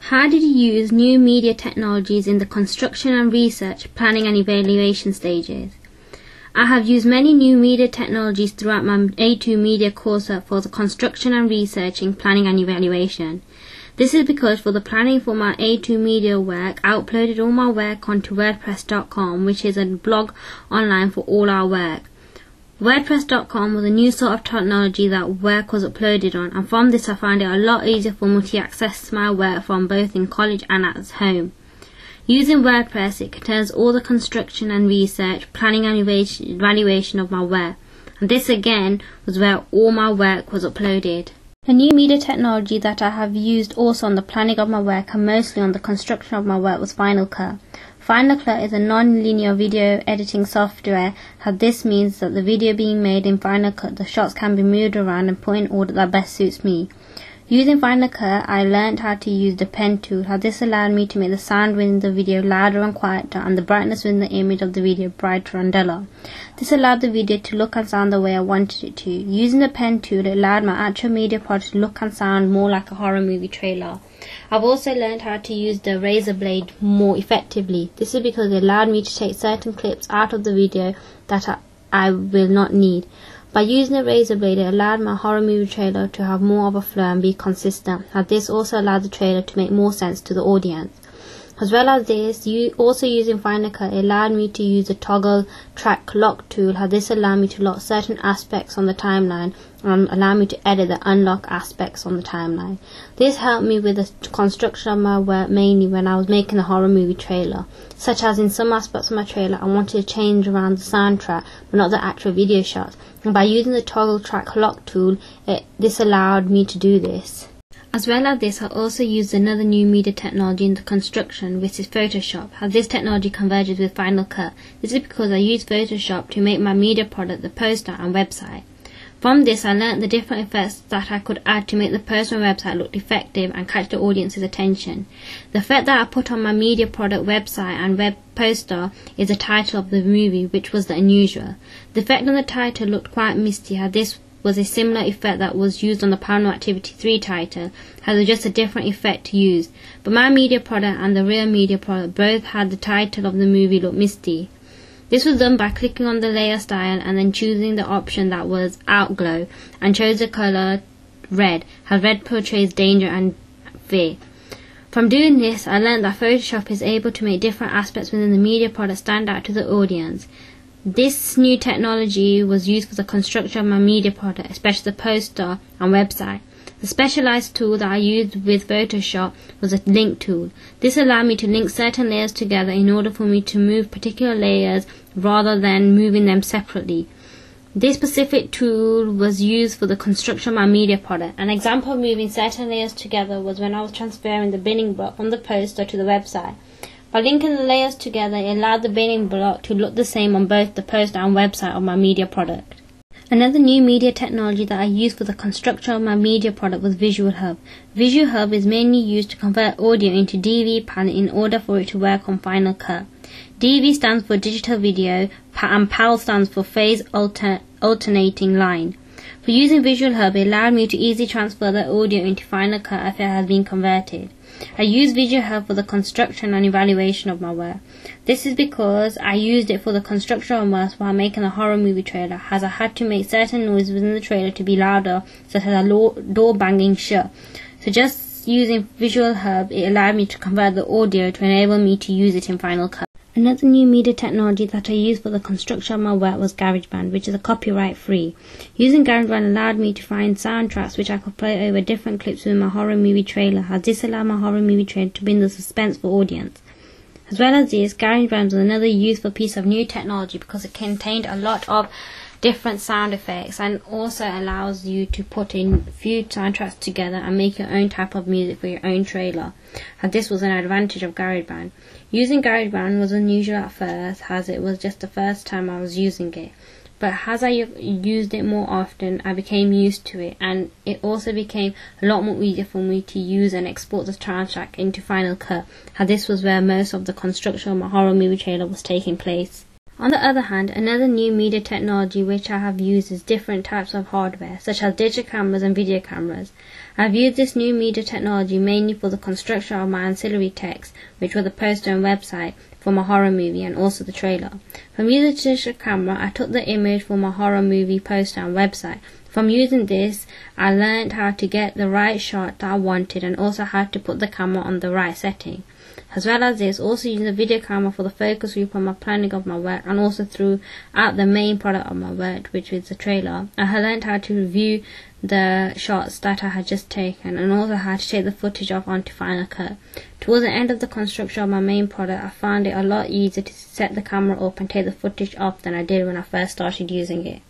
How did you use new media technologies in the construction and research, planning and evaluation stages? I have used many new media technologies throughout my A2 media coursework for the construction and researching, planning and evaluation. This is because for the planning for my A2 media work, I uploaded all my work onto WordPress.com, which is a blog online for all our work. WordPress.com was a new sort of technology that work was uploaded on, and from this I found it a lot easier for me to access my work from both in college and at home. Using WordPress, it contains all the construction and research, planning and evaluation of my work, and this again was where all my work was uploaded. A new media technology that I have used also on the planning of my work and mostly on the construction of my work was Final Cut. Final Cut is a non-linear video editing software. How this means that the video being made in Final Cut, the shots can be moved around and put in order that best suits me. Using Final Cut, I learned how to use the pen tool. How this allowed me to make the sound within the video louder and quieter, and the brightness within the image of the video brighter and duller. This allowed the video to look and sound the way I wanted it to. Using the pen tool, it allowed my actual media product to look and sound more like a horror movie trailer. I've also learned how to use the razor blade more effectively. This is because it allowed me to take certain clips out of the video that I will not need. By using the razor blade, it allowed my horror movie trailer to have more of a flow and be consistent, and this also allowed the trailer to make more sense to the audience. As well as this, also using Final Cut, it allowed me to use the toggle track lock tool. How this allowed me to lock certain aspects on the timeline and allow me to edit the unlock aspects on the timeline. This helped me with the construction of my work mainly when I was making a horror movie trailer, such as in some aspects of my trailer I wanted to change around the soundtrack but not the actual video shots, and by using the toggle track lock tool, this allowed me to do this. As well as this, I also used another new media technology in the construction, which is Photoshop. How this technology converges with Final Cut. This is because I used Photoshop to make my media product, the poster and website. From this, I learnt the different effects that I could add to make the poster and website look effective and catch the audience's attention. The effect that I put on my media product, website and web poster is the title of the movie, which was the unusual. The effect on the title looked quite misty. How this was a similar effect that was used on the Paranormal Activity 3 title, had just a different effect to use. But my media product and the real media product both had the title of the movie look misty. This was done by clicking on the layer style and then choosing the option that was Outglow and chose the colour red, how red portrays danger and fear. From doing this, I learned that Photoshop is able to make different aspects within the media product stand out to the audience. This new technology was used for the construction of my media product, especially the poster and website. The specialized tool that I used with Photoshop was a link tool. This allowed me to link certain layers together in order for me to move particular layers rather than moving them separately. This specific tool was used for the construction of my media product. An example of moving certain layers together was when I was transferring the building block from the poster to the website. By linking the layers together, it allowed the building block to look the same on both the poster and website of my media product. Another new media technology that I used for the construction of my media product was Visual Hub. Visual Hub is mainly used to convert audio into DV PAL in order for it to work on Final Cut. DV stands for digital video and PAL stands for phase alternating line. For using Visual Hub, it allowed me to easily transfer the audio into Final Cut if it has been converted. I use Visual Hub for the construction and evaluation of my work. This is because I used it for the construction of my work while making a horror movie trailer, as I had to make certain noises within the trailer to be louder, such as a door banging shut. So just using Visual Hub, it allowed me to convert the audio to enable me to use it in Final Cut. Another new media technology that I used for the construction of my work was GarageBand, which is a copyright-free. Using GarageBand allowed me to find soundtracks which I could play over different clips within my horror movie trailer, as this allowed my horror movie trailer to bring the suspense for audience. As well as this, GarageBand was another useful piece of new technology because it contained a lot of different sound effects and also allows you to put in few soundtracks together and make your own type of music for your own trailer. And this was an advantage of GarageBand. Using GarageBand was unusual at first, as it was just the first time I was using it. But as I used it more often, I became used to it, and it also became a lot more easier for me to use and export the soundtrack into Final Cut, as this was where most of the construction of my horror movie trailer was taking place. On the other hand, another new media technology which I have used is different types of hardware, such as digital cameras and video cameras. I have used this new media technology mainly for the construction of my ancillary text, which were the poster and website for my horror movie and also the trailer. From using the digital camera, I took the image for my horror movie poster and website. From using this, I learned how to get the right shot that I wanted and also how to put the camera on the right setting. As well as this, also using the video camera for the focus group on my planning of my work and also throughout the main product of my work, which is the trailer. I had learned how to review the shots that I had just taken and also how to take the footage off onto Final Cut. Towards the end of the construction of my main product, I found it a lot easier to set the camera up and take the footage off than I did when I first started using it.